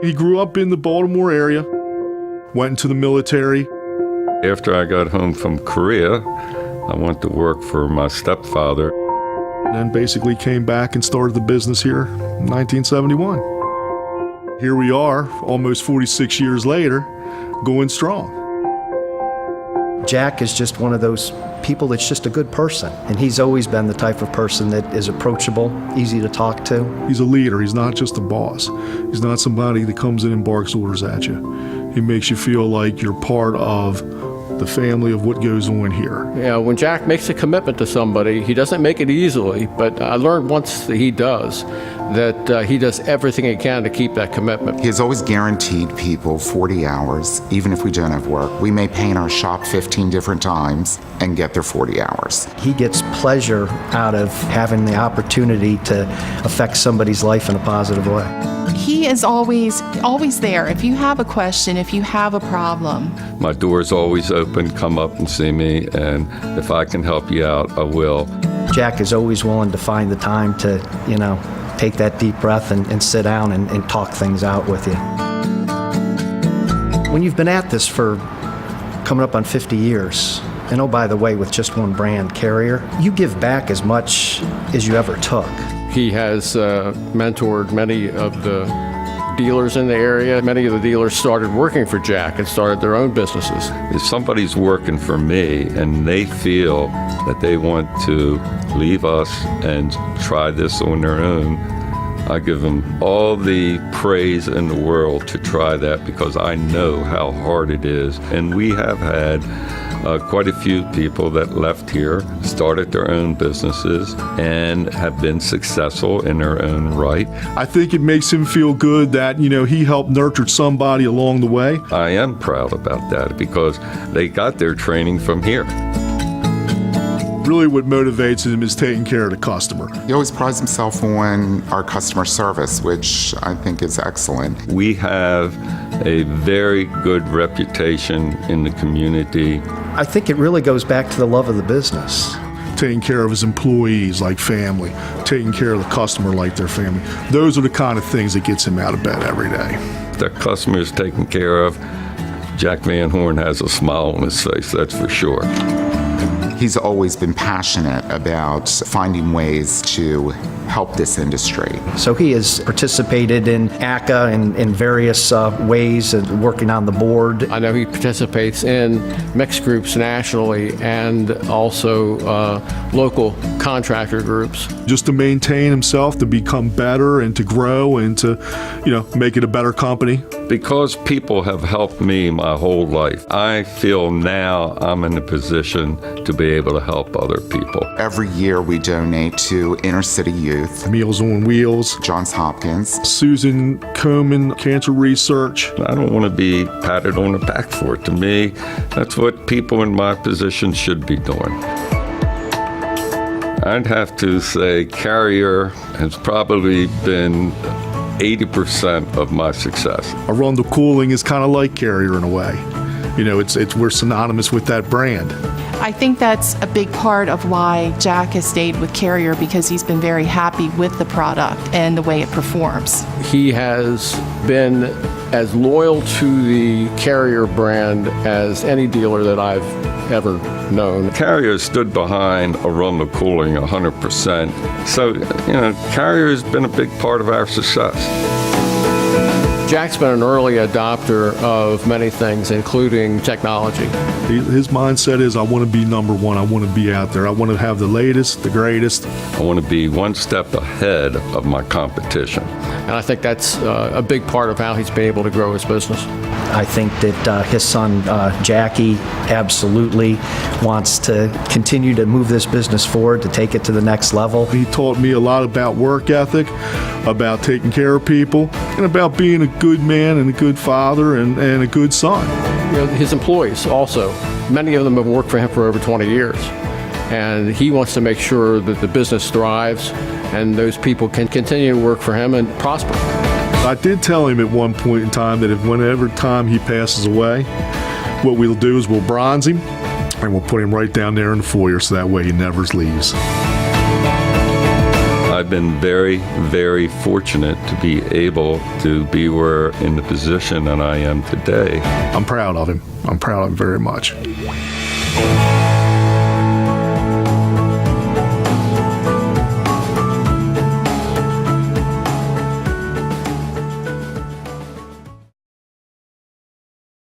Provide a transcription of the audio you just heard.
He grew up in the Baltimore area, went into the military. After I got home from Korea, I went to work for my stepfather. And basically came back and started the business here in 1971. Here we are, almost 46 years later, going strong. Jack is just one of those people that's just a good person, and he's always been the type of person that is approachable, easy to talk to. He's a leader. He's not just a boss. He's not somebody that comes in and barks orders at you. He makes you feel like you're part of the family of what goes on here. Yeah, when Jack makes a commitment to somebody, he doesn't make it easily, but I learned once that he does, that he does everything he can to keep that commitment. He has always guaranteed people 40 hours, even if we don't have work. We may paint our shop 15 different times and get their 40 hours. He gets pleasure out of having the opportunity to affect somebody's life in a positive way. He is always there. If you have a question, if you have a problem. My door's always open. Come up and see me, and if I can help you out, I will. Jack is always willing to find the time to, take that deep breath and sit down and talk things out with you. When you've been at this for coming up on 50 years, and oh, by the way, with just one brand, Carrier, you give back as much as you ever took. He has mentored many of the dealers in the area. Many of the dealers started working for Jack and started their own businesses. If somebody's working for me and they feel that they want to leave us and try this on their own, I give them all the praise in the world to try that, because I know how hard it is. And we have had quite a few people that left here, started their own businesses, and have been successful in their own right. I think it makes him feel good that, he helped nurture somebody along the way. I am proud about that because they got their training from here. Really what motivates him is taking care of the customer. He always prides himself on our customer service, which I think is excellent. We have a very good reputation in the community. I think it really goes back to the love of the business. Taking care of his employees like family, taking care of the customer like their family. Those are the kind of things that gets him out of bed every day. The customer is taken care of. Jack Van Horne has a smile on his face, that's for sure. He's always been passionate about finding ways to help this industry. So he has participated in ACA in various ways and working on the board. I know he participates in mixed groups nationally and also local contractor groups. Just to maintain himself, to become better and to grow and to, make it a better company. Because people have helped me my whole life, I feel now I'm in a position to be able to help other people. Every year we donate to inner city youth. Meals on Wheels. Johns Hopkins. Susan Komen Cancer Research. I don't want to be patted on the back for it. To me, that's what people in my position should be doing. I'd have to say Carrier has probably been 80% of my success. Arundel Cooling is kind of like Carrier in a way. We're synonymous with that brand. I think that's a big part of why Jack has stayed with Carrier, because he's been very happy with the product and the way it performs. He has been as loyal to the Carrier brand as any dealer that I've ever known. Carrier stood behind Arundel Cooling 100%. So, Carrier has been a big part of our success. Jack's been an early adopter of many things, including technology. His mindset is, I want to be number one. I want to be out there. I want to have the latest, the greatest. I want to be one step ahead of my competition. And I think that's a big part of how he's been able to grow his business. I think that his son, Jackie, absolutely wants to continue to move this business forward, to take it to the next level. He taught me a lot about work ethic, about taking care of people, and about being a good man and a good father and a good son. His employees also, many of them have worked for him for over 20 years. And he wants to make sure that the business thrives and those people can continue to work for him and prosper. I did tell him at one point in time that if whenever time he passes away, what we'll do is we'll bronze him and we'll put him right down there in the foyer so that way he never leaves. I I've been very, very fortunate to be able to be in the position that I am today. I'm proud of him. I'm proud of him very much.